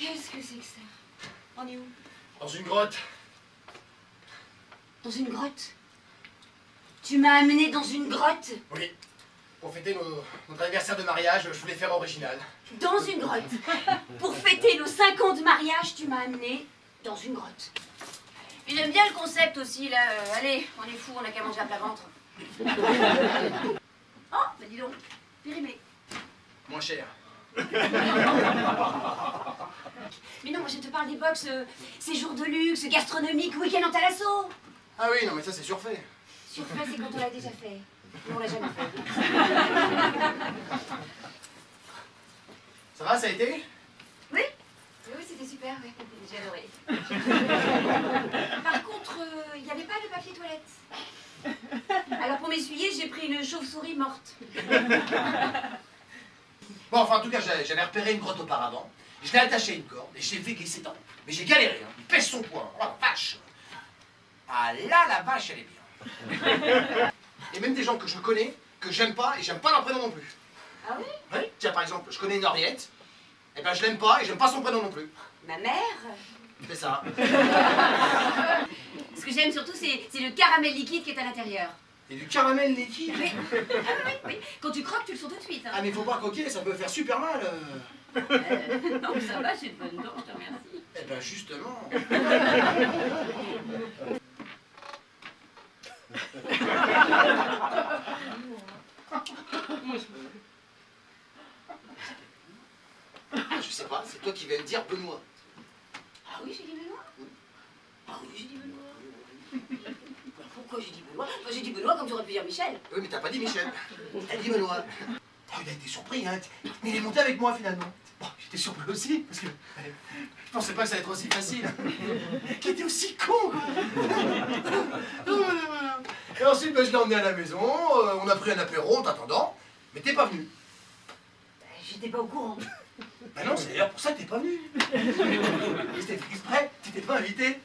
Qu'est-ce que c'est que ça? On est où? Dans une grotte. Dans une grotte? Tu m'as amené dans une grotte? Oui. Pour fêter notre anniversaire de mariage, je voulais faire original. Dans une grotte? Pour fêter nos 5 ans de mariage, tu m'as amené dans une grotte. Et j'aime bien le concept aussi, là. Allez, on est fous, on n'a qu'à manger à plat ventre. Oh, bah dis donc, périmé. Moins cher. Mais non, moi je te parle des box, séjours de luxe, gastronomique, week-end en Thalasso. Ah oui, non mais ça c'est surfait. Surfait, c'est quand on l'a déjà fait. Nous, on l'a jamais fait. Ça va, ça a été? Oui? Oui, c'était super, oui. J'ai adoré. Par contre, il n'y avait pas de papier toilette. Alors pour m'essuyer, j'ai pris une chauve-souris morte. Bon, enfin en tout cas, j'avais repéré une grotte auparavant. Je l'ai attaché à une corde et j'ai fait glisser dedans. Mais j'ai galéré, hein. Il pèse son poids. Oh la vache! Ah là, la vache, elle est bien. Et même des gens que je connais, que j'aime pas, et j'aime pas leur prénom non plus. Ah oui? Oui. Tiens, par exemple, je connais une Henriette, et ben je l'aime pas, et j'aime pas son prénom non plus. Ma mère? C'est ça. Ce que j'aime surtout, c'est le caramel liquide qui est à l'intérieur. Et du caramel liquide. Oui. Ah oui, oui. Quand tu croques, tu le sens tout de suite. Hein. Ah mais faut pas croquer, ça peut faire super mal. Non, ça va, j'ai de bonnes dents, je te remercie. Eh ben justement. Je sais pas, c'est toi qui viens de dire Benoît. Ah oui, j'ai dit Benoît? Ah oui, j'ai dit Benoît. Pourquoi j'ai dit Benoît? Enfin, j'ai dit Benoît comme j'aurais pu dire Michel. Oui, mais t'as pas dit Michel. T'as dit Benoît. Oh, il a été surpris, hein. Mais il est monté avec moi finalement. Bon, j'étais surpris aussi, parce que je pensais pas que ça allait être aussi facile. Qu'il était aussi con, quoi. Voilà. Et ensuite, ben, je l'ai emmené à la maison, on a pris un apéro en t'attendant, mais t'es pas venu. J'étais pas au courant. Bah non, c'est d'ailleurs pour ça que t'es pas venu. C'était fait exprès, t'étais pas invité.